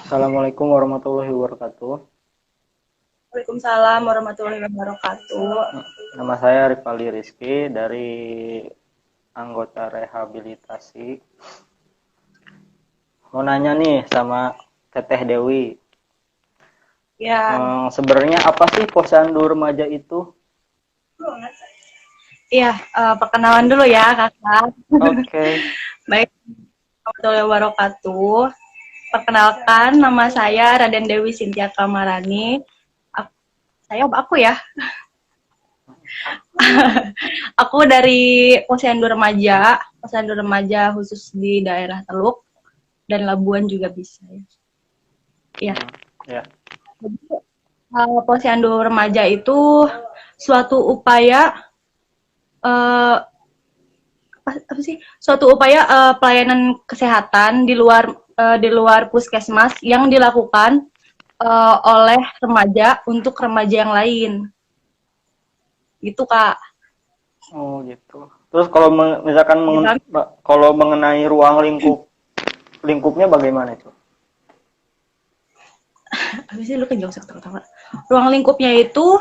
Assalamualaikum warahmatullahi wabarakatuh. Waalaikumsalam warahmatullahi wabarakatuh. Nama saya Rifali Rizky dari anggota rehabilitasi. Mau nanya nih sama Teteh Dewi. Ya, Sebenarnya apa sih posyandu remaja itu? iya, perkenalan dulu ya, Kakak. Oke. Baik, warahmatullahi wabarakatuh. Perkenalkan, nama saya Raden Dewi Sintia Kamarani. Aku ya. Aku dari Posyandu Remaja khusus di daerah Teluk dan Labuan juga bisa ya. Iya. Ya. Posyandu Remaja itu suatu upaya eh, apa sih suatu upaya pelayanan kesehatan di luar puskesmas yang dilakukan oleh remaja untuk remaja yang lain gitu Kak. Oh gitu. Terus kalau misalkan Ya kan? kalau mengenai ruang lingkupnya bagaimana itu? Habis itu lu kan jauh ketawa. Ruang lingkupnya itu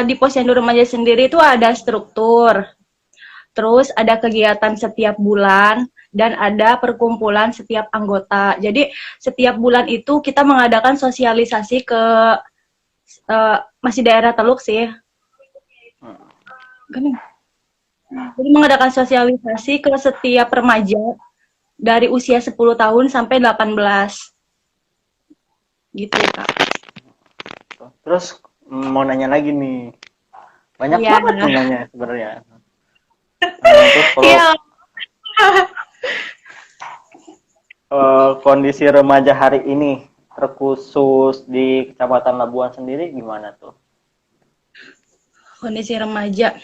di posyandu remaja sendiri itu ada struktur, terus ada kegiatan setiap bulan dan ada perkumpulan setiap anggota. Jadi setiap bulan itu kita mengadakan sosialisasi ke masih daerah Teluk sih. Gini. Jadi mengadakan sosialisasi ke setiap remaja dari usia 10 tahun sampai 18. Gitu ya, Kak. Terus mau nanya lagi nih. Banyak Iya. banget nih nanya sebenarnya. Terus kalau Iya. kondisi remaja hari ini terkhusus di Kecamatan Labuan sendiri gimana tuh? Kondisi remaja.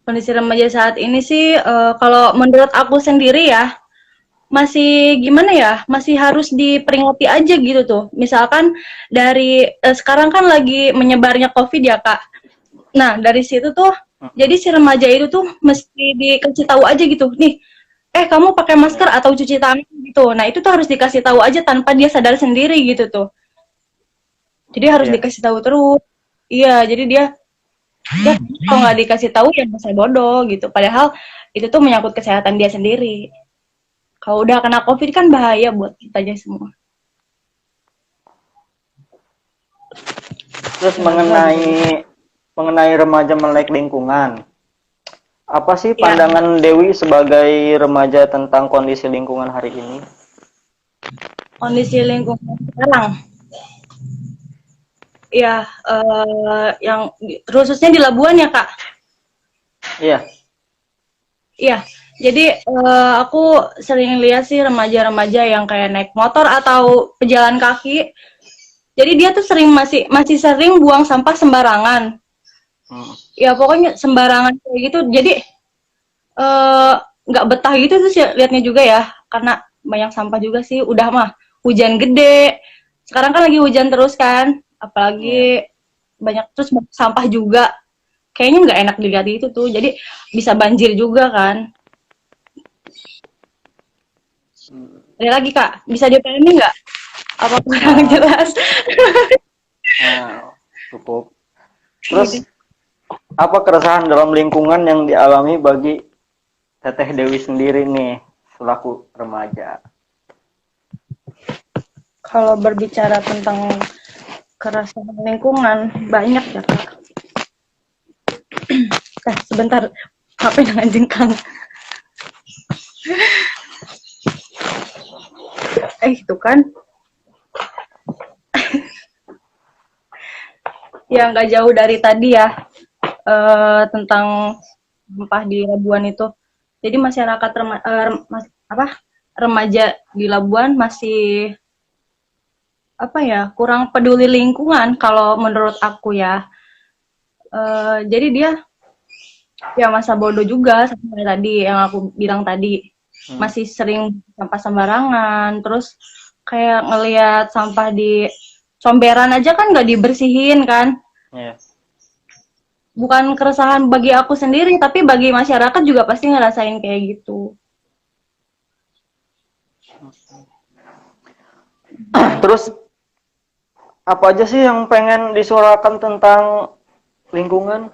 Kondisi remaja saat ini sih kalau menurut aku sendiri ya masih gimana ya, masih harus diperingati aja gitu tuh. Misalkan dari sekarang kan lagi menyebarnya COVID ya, Kak. Nah, dari situ tuh jadi si remaja itu tuh mesti dikasih tahu aja gitu. Nih, kamu pakai masker Ya, atau cuci tangan gitu. Nah, itu tuh harus dikasih tahu aja tanpa dia sadar sendiri gitu tuh. Jadi harus ya. dikasih tahu terus. Iya, jadi dia kalau nggak dikasih tahu ya masa bodoh gitu. Padahal itu tuh menyangkut kesehatan dia sendiri. Kalau udah kena COVID kan bahaya buat kita aja semua. Terus Olahraga bisa gitu. mengenai remaja melek lingkungan, apa sih Ya, pandangan Dewi sebagai remaja tentang kondisi lingkungan hari ini? kondisi lingkungan sekarang. Ya, yang khususnya di Labuan ya Kak. Iya, Iya, jadi aku sering lihat sih remaja-remaja yang kayak naik motor atau pejalan kaki. Jadi dia tuh masih sering buang sampah sembarangan. Ya pokoknya sembarangan kayak gitu. Jadi eh, nggak betah gitu tuh sih liatnya juga ya, karena banyak sampah juga sih. Udah mah hujan gede. Sekarang kan lagi hujan terus kan, iya. apalagi banyak terus sampah juga. Kayaknya nggak enak dilihat itu tuh. Jadi bisa banjir juga kan. Ada lagi Kak, bisa dipahami nggak? Apa kurang Ah, jelas? cukup. Terus apa keresahan dalam lingkungan yang dialami bagi Teteh Dewi sendiri nih selaku remaja? Kalau berbicara tentang kerasaan lingkungan, banyak ya Kak. Sebentar, HP dengan jengkang. Itu kan, yang nggak jauh dari tadi ya, tentang sampah di Labuan itu. Jadi masyarakat remaja di Labuan masih apa ya, kurang peduli lingkungan kalau menurut aku ya. Jadi dia ya masa bodoh juga sama tadi yang aku bilang tadi. Masih sering sampah sembarangan, terus kayak ngelihat sampah di comberan aja kan nggak dibersihin kan. Iya. Bukan keresahan bagi aku sendiri, tapi bagi masyarakat juga pasti ngerasain kayak gitu. Terus apa aja sih yang pengen disuarakan tentang lingkungan?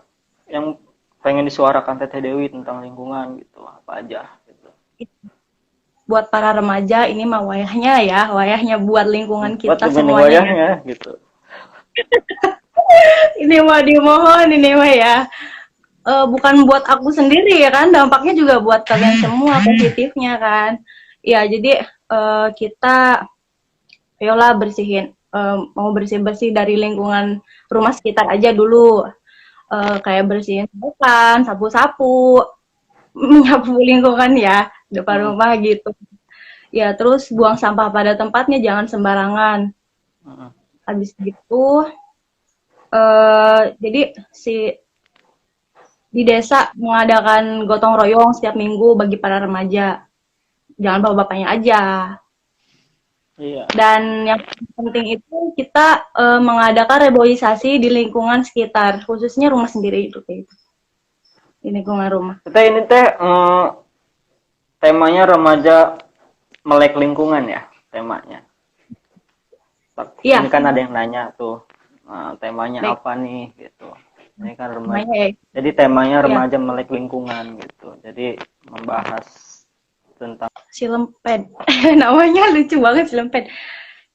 Yang pengen disuarakan Teteh Dewi tentang lingkungan gitu, apa aja gitu. Buat para remaja ini mah wayahnya ya, wayahnya buat lingkungan Buat kita benih semuanya ya. wayahnya gitu. Ini mah dimohon ini mah ya. Bukan buat aku sendiri ya kan, dampaknya juga buat kalian semua positifnya kan. Ya jadi kita ayolah bersihin, mau bersih-bersih dari lingkungan rumah sekitar aja dulu. Kayak bersihin sapukan, sapu-sapu, menyapu lingkungan ya depan Mm-mm. rumah gitu. Ya terus buang sampah pada tempatnya, jangan sembarangan. Mm-mm. Habis gitu, jadi di desa mengadakan gotong royong setiap minggu bagi para remaja. Jangan bawa bapaknya aja. Iya. Dan yang penting itu kita mengadakan reboisasi di lingkungan sekitar, khususnya rumah sendiri itu kayak gitu. Di lingkungan rumah. Kita ini teh temanya remaja melek lingkungan ya temanya. Ini Iya, kan ada yang nanya tuh temanya baik. apa nih gitu. Ini kan remaja. Namanya ya. Jadi temanya Iya, remaja melek lingkungan gitu. Jadi membahas tentang si lemped. Namanya lucu banget si lemped.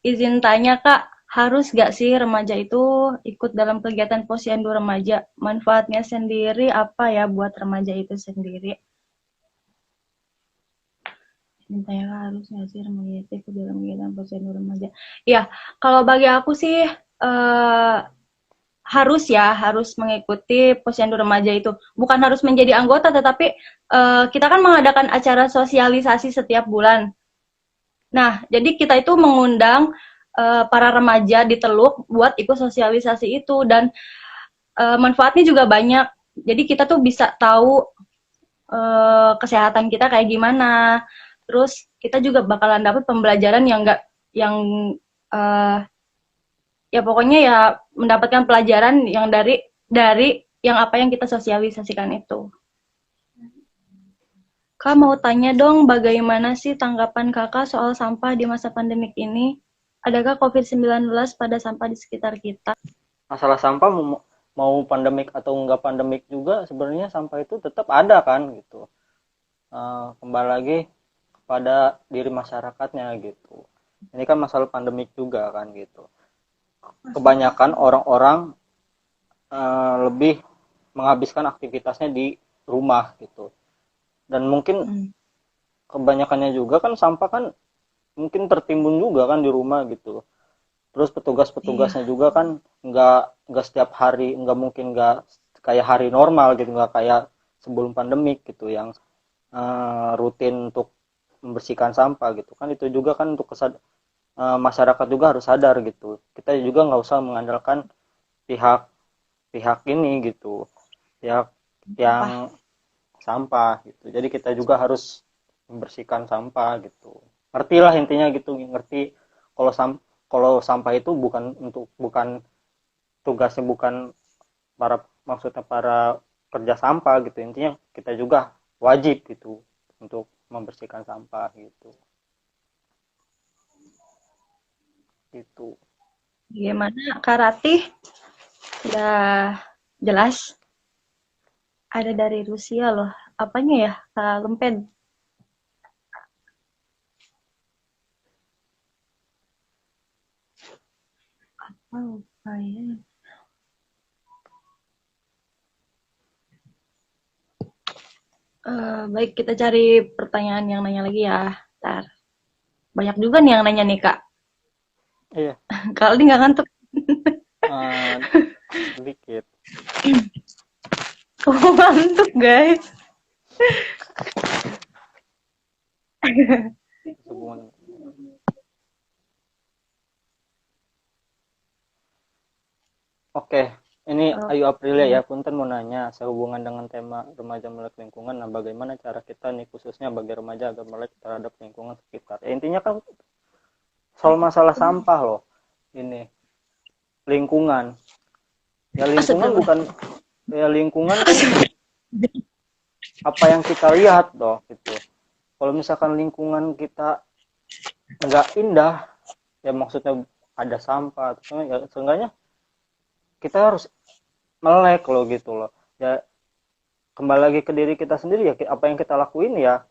Izin tanya Kak, harus gak sih remaja itu ikut dalam kegiatan posyandu remaja? Manfaatnya sendiri apa ya buat remaja itu sendiri? Izin tanya Kak, harus gak sih remaja itu ikut dalam kegiatan posyandu remaja? Iya, kalau bagi aku sih harus ya, harus mengikuti posyandu remaja itu. Bukan harus menjadi anggota, tetapi kita kan mengadakan acara sosialisasi setiap bulan. Nah, jadi kita itu mengundang para remaja di Teluk buat ikut sosialisasi itu dan manfaatnya juga banyak. Jadi kita tuh bisa tahu kesehatan kita kayak gimana. Terus kita juga bakalan dapat pembelajaran yang enggak yang uh, ya pokoknya ya mendapatkan pelajaran yang dari yang apa yang kita sosialisasikan itu. Kak mau tanya dong, bagaimana sih tanggapan kakak soal sampah di masa pandemik ini? Adakah COVID-19 pada sampah di sekitar kita? masalah sampah mau pandemik atau enggak pandemik juga sebenarnya sampah itu tetap ada kan gitu. Kembali lagi kepada diri masyarakatnya gitu. Ini kan masalah pandemik juga kan gitu. Kebanyakan orang-orang lebih menghabiskan aktivitasnya di rumah gitu. Dan mungkin kebanyakannya juga kan sampah kan mungkin tertimbun juga kan di rumah gitu. Terus petugas-petugasnya juga kan nggak setiap hari, nggak mungkin nggak kayak hari normal gitu, nggak kayak sebelum pandemik gitu yang rutin untuk membersihkan sampah gitu kan. Itu juga kan untuk masyarakat juga harus sadar gitu. Kita juga nggak usah mengandalkan pihak ini gitu, pihak yang sampah gitu. Jadi kita juga harus membersihkan sampah gitu. Ngertilah intinya gitu, ngerti kalau kalau sampah itu bukan tugasnya, bukan maksudnya para kerja sampah gitu. Intinya kita juga wajib gitu untuk membersihkan sampah gitu. Gitu. Gimana Kak Ratih? Udah jelas? Ada dari Rusia loh. Apanya ya Kak Lemped? Apa lupa ya? Baik, kita cari pertanyaan yang nanya lagi ya. Ntar. Banyak juga nih yang nanya nih Kak. Iya. Kalau ini nggak ngantuk. Sedikit. Kamu ngantuk guys. Hubungan. Oke, ini Ayu Aprilia ya, punten mau nanya sehubungan dengan tema remaja melek lingkungan. Nah, bagaimana cara kita nih khususnya bagi remaja agar melek terhadap lingkungan sekitar? Ya, intinya kan soal masalah sampah loh. Ini lingkungan. Ya lingkungan bukan ya lingkungan kan apa yang kita lihat loh gitu. Kalau misalkan lingkungan kita nggak indah, ya maksudnya ada sampah atau ya seenggaknya kita harus melek loh gitu loh ya, kembali lagi ke diri kita sendiri ya, apa yang kita lakuin ya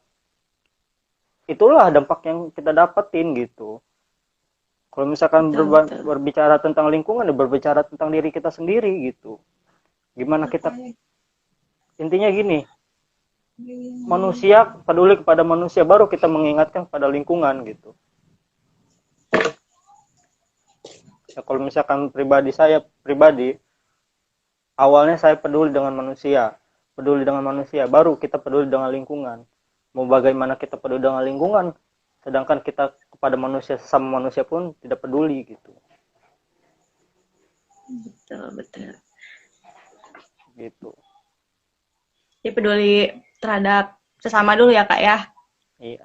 itulah dampak yang kita dapetin gitu. Kalau misalkan Betul, betul. berbicara tentang lingkungan ya berbicara tentang diri kita sendiri gitu, gimana kita, intinya gini, manusia peduli kepada manusia baru kita mengingatkan pada lingkungan gitu ya. Kalau misalkan saya pribadi awalnya saya peduli dengan manusia baru kita peduli dengan lingkungan. Mau bagaimana kita peduli dengan lingkungan sedangkan kita kepada manusia, sesama manusia pun tidak peduli gitu Betul, betul. gitu. Jadi peduli terhadap sesama dulu ya Kak ya. Iya,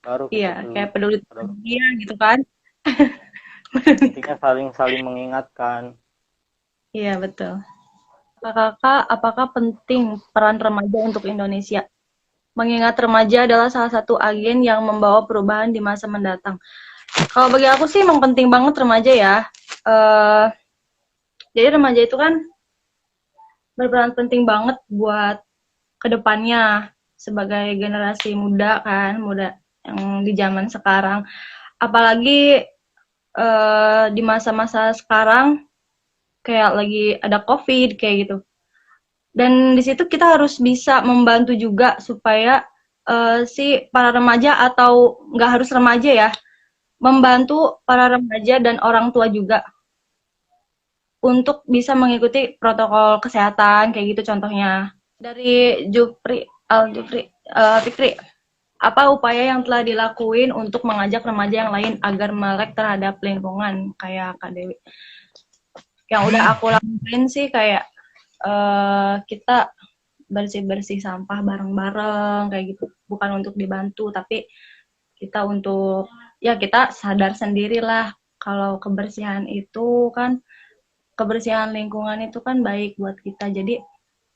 baru kita Iya, peduli kayak peduli pada, terhadap dia gitu kan. intinya saling saling mengingatkan. Iya, betul. Kakak, apakah penting peran remaja untuk Indonesia? Mengingat remaja adalah salah satu agen yang membawa perubahan di masa mendatang. Kalau bagi aku sih emang penting banget remaja ya. Eh, jadi remaja itu kan berperan penting banget buat kedepannya sebagai generasi muda kan, muda yang di zaman sekarang. Apalagi di masa-masa sekarang kayak lagi ada COVID kayak gitu. Dan di situ kita harus bisa membantu juga supaya si para remaja atau nggak harus remaja ya, membantu para remaja dan orang tua juga untuk bisa mengikuti protokol kesehatan kayak gitu contohnya. Dari Fikri, apa upaya yang telah dilakuin untuk mengajak remaja yang lain agar melek terhadap lingkungan kayak Kak Dewi? Yang udah aku lakuin sih kayak kita bersih-bersih sampah bareng-bareng kayak gitu. Bukan untuk dibantu, tapi kita untuk ya kita sadar sendirilah kalau kebersihan itu kan, kebersihan lingkungan itu kan baik buat kita. Jadi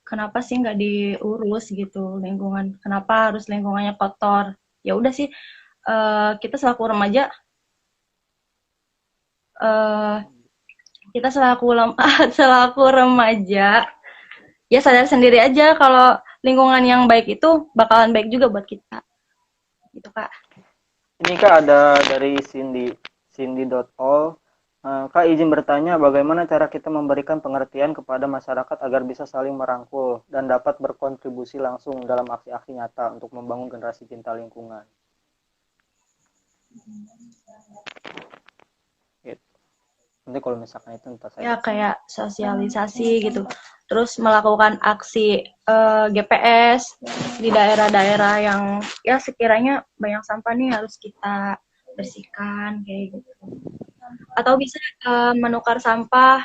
kenapa sih nggak diurus gitu lingkungan? Kenapa harus lingkungannya kotor? Ya udah sih, kita selaku remaja, eh, kita selaku remaja ya sadar sendiri aja kalau lingkungan yang baik itu bakalan baik juga buat kita gitu Kak. Ini Kak ada dari Cindy.all. Kak izin bertanya bagaimana cara kita memberikan pengertian kepada masyarakat agar bisa saling merangkul dan dapat berkontribusi langsung dalam aksi-aksi nyata untuk membangun generasi cinta lingkungan. Gitu. Nanti kalau misalkan itu entah saya. Ya kayak sosialisasi gitu, terus melakukan aksi GPS di daerah-daerah yang ya sekiranya banyak sampah nih harus kita bersihkan kayak gitu, atau bisa menukar sampah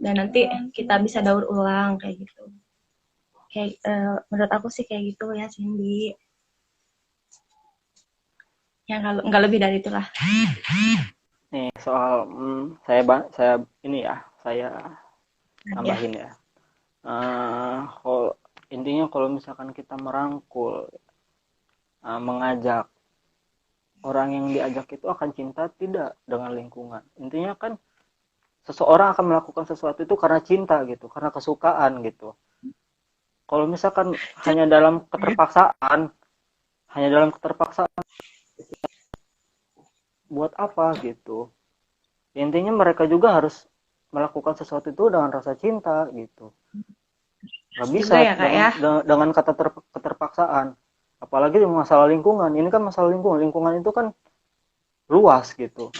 dan nanti kita bisa daur ulang kayak gitu. Kayak menurut aku sih kayak gitu ya Cindy, yang kalau nggak lebih dari itulah. Nih soal saya ini ya saya Ya. tambahin ya. Kalau intinya kalau misalkan kita merangkul, mengajak orang yang diajak itu akan cinta tidak dengan lingkungan. Intinya kan seseorang akan melakukan sesuatu itu karena cinta gitu, karena kesukaan gitu. Kalau misalkan hanya dalam keterpaksaan buat apa gitu. Intinya mereka juga harus melakukan sesuatu itu dengan rasa cinta gitu. Nggak bisa Juga ya Kak ya. dengan kata keterpaksaan. Apalagi masalah lingkungan. Ini kan masalah lingkungan. Lingkungan itu kan luas gitu.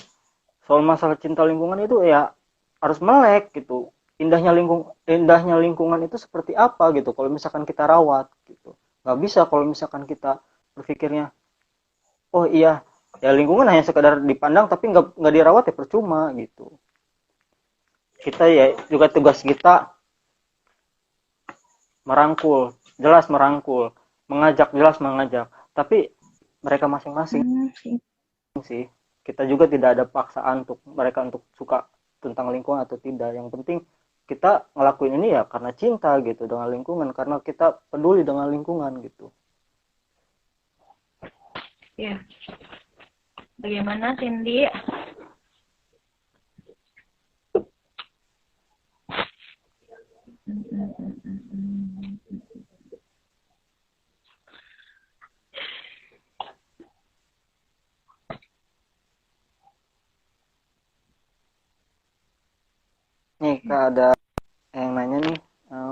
Soal masalah cinta lingkungan itu ya harus melek gitu. Indahnya lingkungan itu seperti apa gitu. Kalau misalkan kita rawat gitu. Nggak bisa kalau misalkan kita berpikirnya, oh iya, ya lingkungan hanya sekadar dipandang tapi nggak dirawat ya percuma gitu. Kita ya juga tugas kita merangkul, jelas merangkul, mengajak jelas mengajak, tapi mereka masing-masing sih. Kita juga tidak ada paksaan untuk mereka untuk suka tentang lingkungan atau tidak. Yang penting kita ngelakuin ini ya karena cinta gitu dengan lingkungan, karena kita peduli dengan lingkungan gitu. Ya. Bagaimana Cindy? Kak, ada yang nanya nih,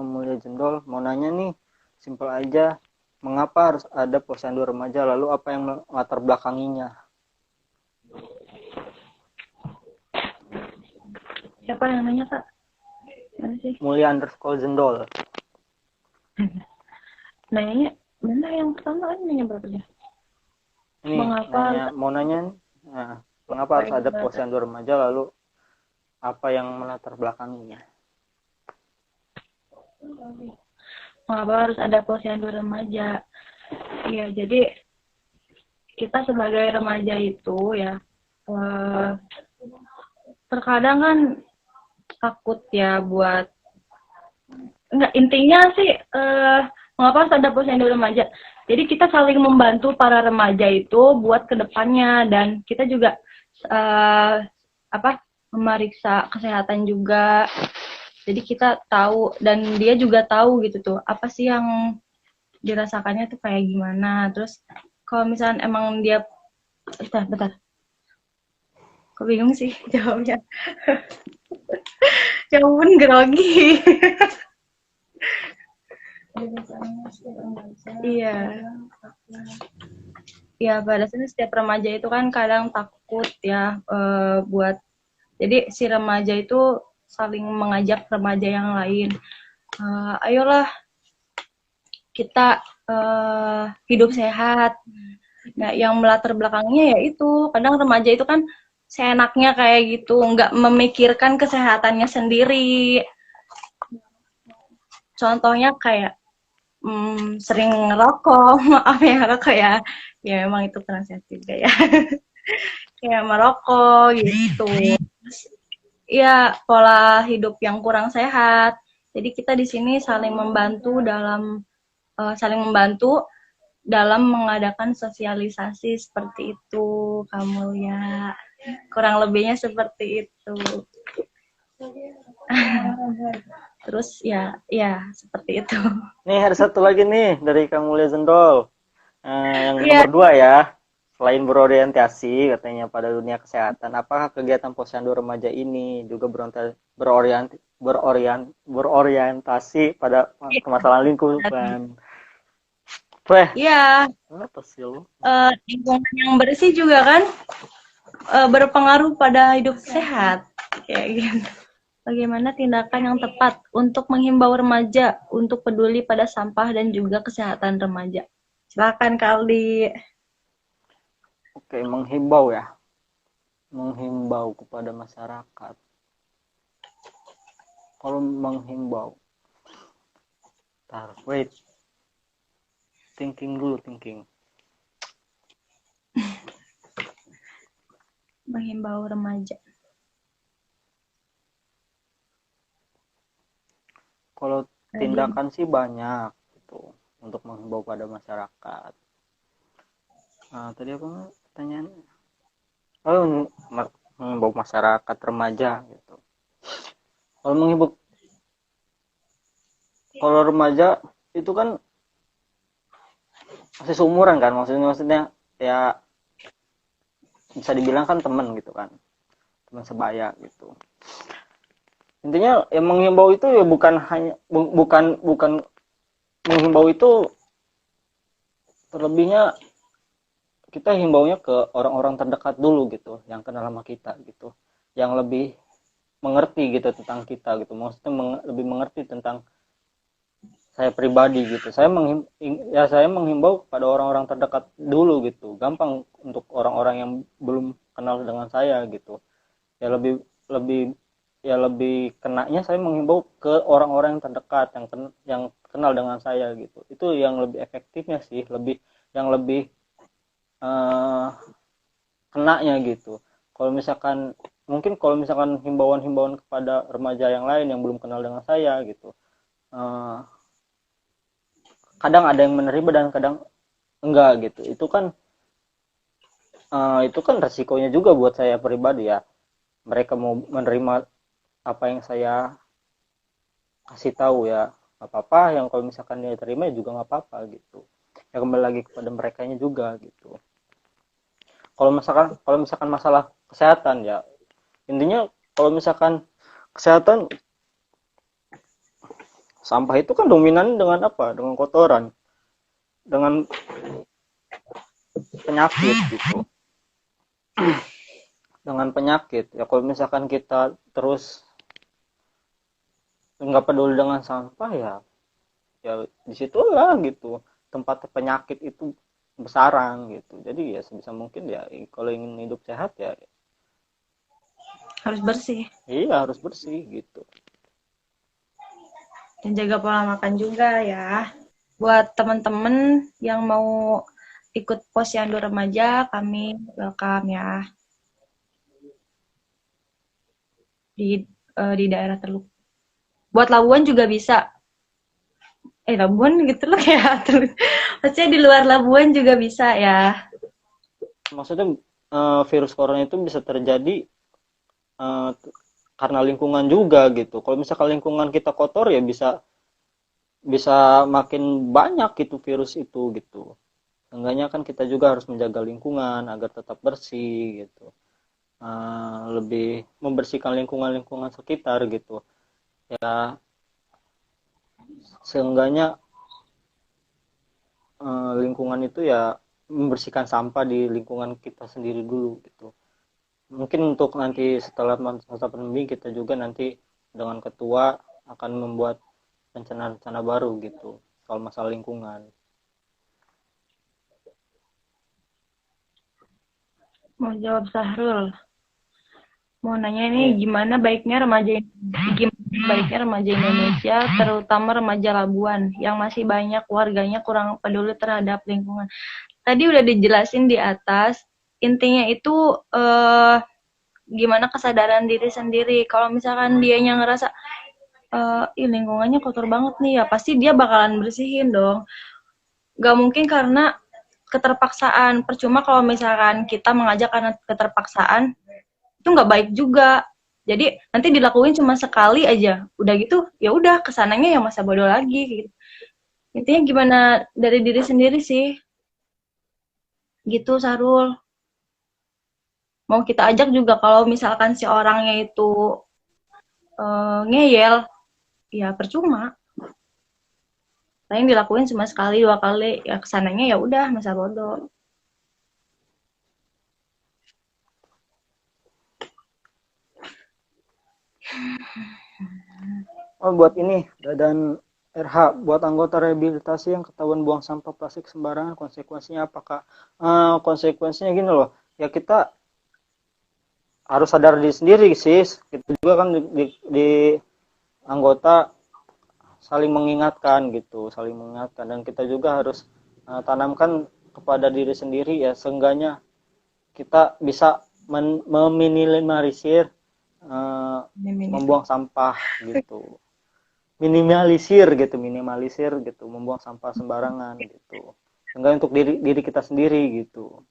Mulia Jendol mau nanya nih, simpel aja, mengapa harus ada posyandu remaja, lalu apa yang latar belakanginya? Siapa yang nanya, Kak? Mana sih? Mulia_Jendol. Nanyanya mana yang pertama kan nanya berapa ya? Ini Mengapa nanya, mau nanya nih, mengapa harus ada posyandu remaja, lalu apa yang melatar belakanginya? mengapa harus ada posyandu remaja? Iya, jadi kita sebagai remaja itu ya terkadang kan takut ya buat enggak, intinya sih mengapa harus ada posyandu remaja? Jadi kita saling membantu para remaja itu buat kedepannya, dan kita juga memeriksa kesehatan juga. Jadi kita tahu dan dia juga tahu gitu tuh apa sih yang dirasakannya tuh kayak gimana. Terus kalau misalnya emang dia bentar. Kok bingung sih jawabnya. Ya ampun, grogi. Iya. Ya, pada dasarnya setiap remaja itu kan kadang takut ya buat. Jadi si remaja itu saling mengajak remaja yang lain. Ayolah kita hidup sehat. Nah, yang melatar belakangnya ya itu kadang remaja itu kan seenaknya kayak gitu, nggak memikirkan kesehatannya sendiri. Contohnya kayak sering ngerokok, maaf ya ngerokok ya, ya memang itu pernah juga ya, kayak merokok gitu, ya pola hidup yang kurang sehat. Jadi kita di sini saling membantu dalam mengadakan sosialisasi seperti itu, kamu ya, kurang lebihnya seperti itu. Terus ya seperti itu. Nih ada satu lagi nih dari Kang Mulia Jendol, yang nomor 2 ya. Selain berorientasi katanya pada dunia kesehatan, apakah kegiatan posyandu remaja ini juga berorientasi pada permasalahan lingkungan? Iya. Apa sih lo? Lingkungan yang bersih juga kan berpengaruh pada hidup sehat, kayak gitu. Bagaimana tindakan yang tepat untuk menghimbau remaja untuk peduli pada sampah dan juga kesehatan remaja? Silakan Kali. Oke, menghimbau ya. Menghimbau kepada masyarakat. Kalau menghimbau. Wait. Thinking. Menghimbau remaja. Kalau tindakan sih banyak gitu untuk menghimbau pada masyarakat. Nah, tadi apa pertanyaannya? Oh, menghimbau masyarakat remaja gitu. Kalau remaja itu kan masih seumuran kan, maksudnya ya bisa dibilang kan teman gitu kan, teman sebaya gitu. Intinya yang menghimbau itu ya bukan menghimbau itu, terlebihnya kita himbaunya ke orang-orang terdekat dulu gitu, yang kenal sama kita gitu, yang lebih mengerti gitu tentang kita gitu, maksudnya lebih mengerti tentang saya pribadi gitu. Saya menghimbau pada orang-orang terdekat dulu gitu, gampang untuk orang-orang yang belum kenal dengan saya gitu, ya lebih lebih kenanya saya menghimbau ke orang-orang yang terdekat, yang kenal dengan saya gitu. Itu yang lebih efektifnya sih, yang lebih kenanya gitu. Kalau misalkan himbauan-himbauan kepada remaja yang lain yang belum kenal dengan saya gitu, kadang ada yang menerima dan kadang enggak gitu. Itu kan resikonya juga buat saya pribadi ya. Mereka mau menerima apa yang saya kasih tahu ya nggak apa-apa, yang kalau misalkan dia terima ya juga nggak apa-apa gitu, ya kembali lagi kepada merekanya juga gitu. Kalau misalkan masalah kesehatan ya, intinya kalau misalkan kesehatan Sampah itu kan dominan dengan apa? Dengan kotoran, dengan penyakit gitu. Dengan penyakit. Ya kalau misalkan kita terus nggak peduli dengan sampah ya, ya disitulah gitu tempat penyakit itu bersarang gitu. Jadi ya sebisa mungkin ya kalau ingin hidup sehat ya Harus bersih iya harus bersih gitu. dan jaga pola makan juga ya. Buat teman-teman yang mau ikut Posyandu Remaja, kami welcome ya di daerah Teluk. Buat Labuan juga bisa. Labuan gitu loh kayak Teluk. Maksudnya di luar Labuan juga bisa ya. Maksudnya virus corona itu bisa terjadi eh, karena lingkungan juga gitu. Kalau misalkan lingkungan kita kotor ya bisa bisa makin banyak gitu virus itu gitu. Seenggaknya kan kita juga harus menjaga lingkungan agar tetap bersih gitu. Lebih membersihkan lingkungan-lingkungan sekitar gitu. Ya seenggaknya lingkungan itu ya membersihkan sampah di lingkungan kita sendiri dulu gitu. Mungkin untuk nanti setelah masa pandemi kita juga nanti dengan ketua akan membuat rencana-rencana baru gitu soal masalah lingkungan. Mau jawab Sahrul. Mau nanya nih Ini gimana baiknya remaja Indonesia, terutama remaja Labuan yang masih banyak warganya kurang peduli terhadap lingkungan. Tadi udah dijelasin di atas, intinya itu gimana kesadaran diri sendiri. Kalau misalkan dianya ngerasa lingkungannya kotor banget nih ya, pasti dia bakalan bersihin dong. Gak mungkin karena keterpaksaan. Percuma kalau misalkan kita mengajak karena keterpaksaan, itu nggak baik juga. Jadi nanti dilakuin cuma sekali aja, udah gitu ya udah kesananya yang masa bodoh lagi gitu. Intinya gimana dari diri sendiri sih, gitu Sarul. Mau kita ajak juga kalau misalkan si orangnya itu ngeyel, ya percuma. Paling dilakuin cuma sekali dua kali, ya kesananya ya udah masa bodoh. oh buat ini dan RH buat anggota rehabilitasi yang ketahuan buang sampah plastik sembarangan konsekuensinya apakah konsekuensinya gini loh ya kita harus sadar diri sendiri sih itu juga kan di anggota saling mengingatkan gitu saling mengingatkan dan kita juga harus tanamkan kepada diri sendiri ya seenggaknya kita bisa meminimalisir membuang sampah gitu minimalisir gitu membuang sampah sembarangan gitu enggak untuk diri kita sendiri gitu.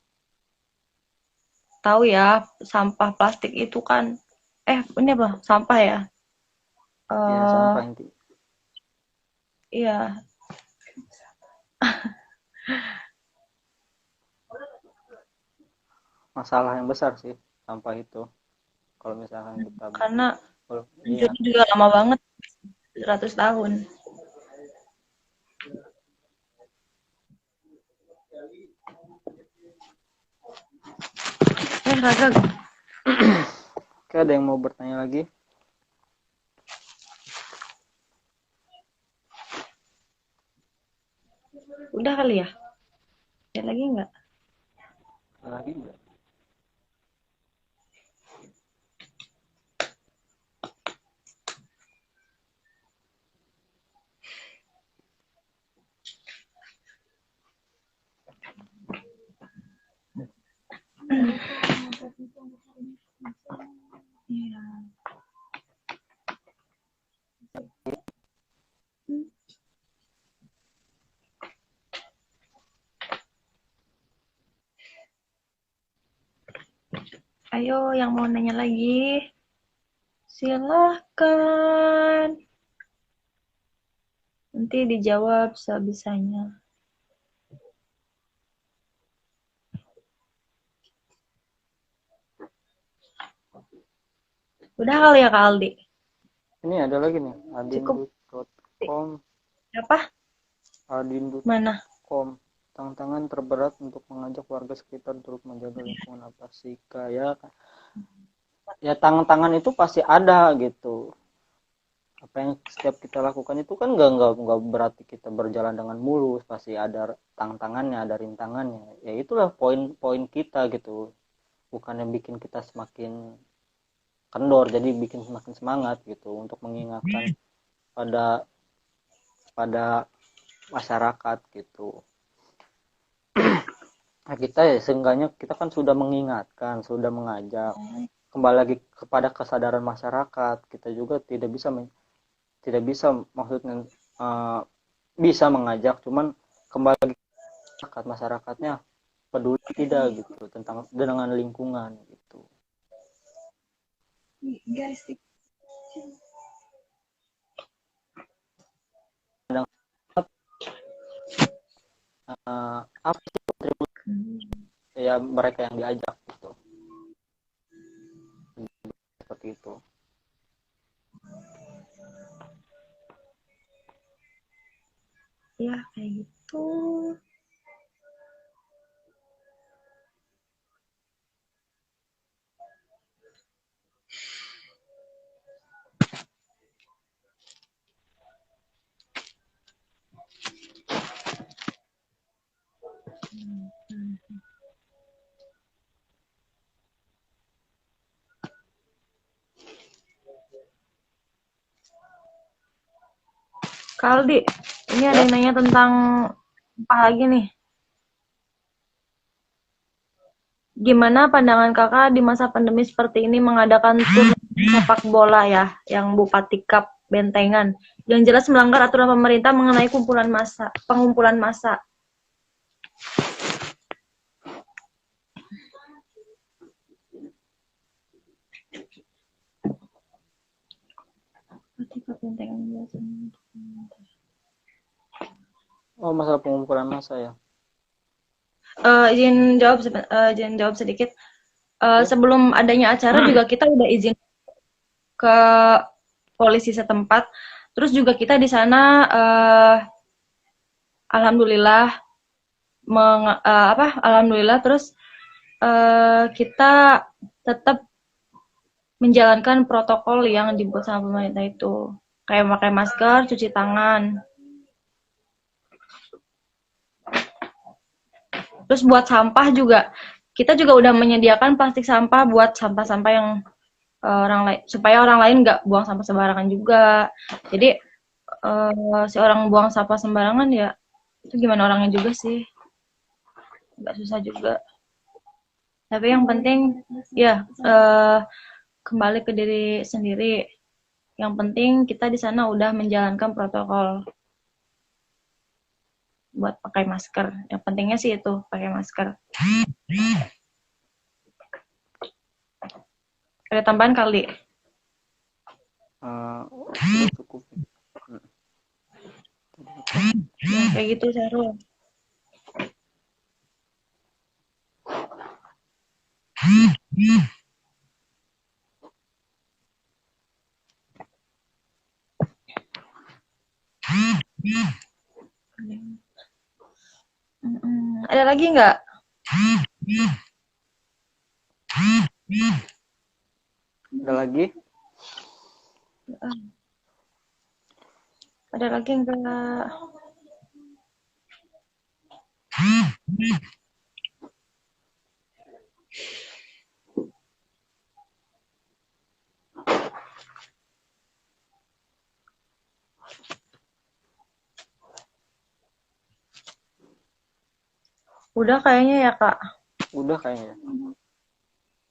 Tahu ya, sampah plastik itu kan, ini apa? Sampah ya? Ya eh sampah inti iya, masalah yang besar sih sampah itu kalau misalkan kita karena iya hancurnya juga lama banget, 100 tahun. Raga, oke ada yang mau bertanya lagi udah kali ya? Ada lagi nggak? lagi enggak Iya. Ayo, yang mau nanya lagi, silahkan. Nanti dijawab sebisanya. Udah kali ya Kak Aldi? ini ada lagi nih Adin Cukup. Rutot Kom, Apa? Adindut.com. Mana? Tantangan terberat untuk mengajak warga sekitar untuk menjaga lingkungan apa sih? Kayak ya tantangan itu pasti ada gitu. Apa yang setiap kita lakukan itu kan nggak berarti kita berjalan dengan mulus, pasti ada tantangannya, ada rintangannya. Ya itulah poin-poin kita gitu. Bukan yang bikin kita semakin kendor, jadi bikin semakin semangat gitu untuk mengingatkan pada pada masyarakat gitu. Nah, kita ya seenggaknya kita kan sudah mengingatkan, sudah mengajak. Kembali lagi kepada kesadaran masyarakat, kita juga tidak bisa maksudnya bisa mengajak, cuman kembali lagi ke masyarakatnya peduli tidak gitu tentang dengan lingkungan gitu. Dan apa sih kontribusi ya mereka yang diajak gitu, seperti itu. Ya kayak gitu. Kaldi, ini ada Ya, yang nanya tentang apa lagi nih? Gimana pandangan kakak di masa pandemi seperti ini mengadakan turnamen sepak bola ya, yang Bupati Cup Bentengan, yang jelas melanggar aturan pemerintah mengenai pengumpulan massa. oh masalah pengumpulan massa ya. Izin jawab sedikit. Oke. Sebelum adanya acara juga kita udah izin ke polisi setempat. Terus juga kita di sana alhamdulillah alhamdulillah terus kita tetap menjalankan protokol yang dibuat sama pemerintah itu. Kayak pakai masker, cuci tangan. Terus buat sampah juga, kita juga udah menyediakan plastik sampah buat sampah-sampah yang orang lain, supaya orang lain nggak buang sampah sembarangan juga. Jadi si orang buang sampah sembarangan ya, itu gimana orangnya juga sih, nggak susah juga. Tapi yang penting ya kembali ke diri sendiri. Yang penting kita di sana udah menjalankan protokol buat pakai masker. Yang pentingnya sih itu pakai masker. Ada tambahan kali? Cukup. Ya, kayak gitu Sarul. Ada lagi nggak? Ada lagi? Ada lagi nggak? Udah kayaknya ya Kak. Udah kayaknya.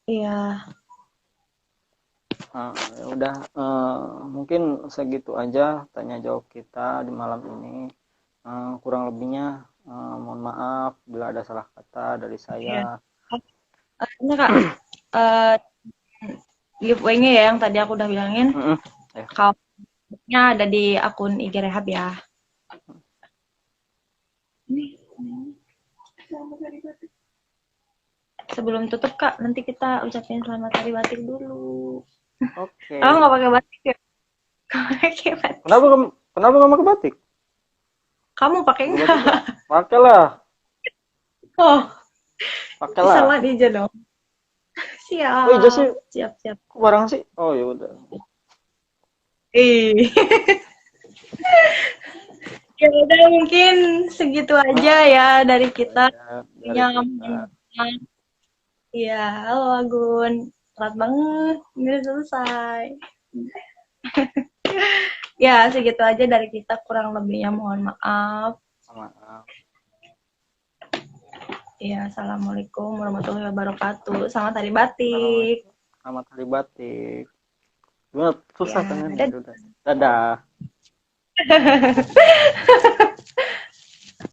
Iya. Ya udah, mungkin segitu aja tanya jawab kita di malam ini. Kurang lebihnya mohon maaf bila ada salah kata dari Iya. saya. Ini Kak, giveaway-nya ya yang tadi aku udah bilangin. Ya. Kalau-nya ada di akun IG Rehab ya. Sebelum tutup Kak, nanti kita ucapin selamat hari batik dulu. Oke. Oh nggak pakai batik ya? Nggak pakai batik. Kenapa Kenapa nggak pakai batik? Kamu pakai Pakai batik nggak? nggak? Pakailah, Oh, pakailah. salah hijau dong. Oh iya sih, Siap, siap, siap. kok barang sih? Oh ya udah. Ih. Ya udah mungkin segitu aja Ah, ya dari itu kita. aja dari Yang kita. Iya, halo Agun. Telat banget, ini udah selesai. Ya, segitu aja dari kita. Kurang lebihnya mohon maaf. Maaf. Ya, assalamualaikum warahmatullahi wabarakatuh. Selamat hari batik. Selamat hari batik. Gimana susah Ya, kan? dadah. Dadah.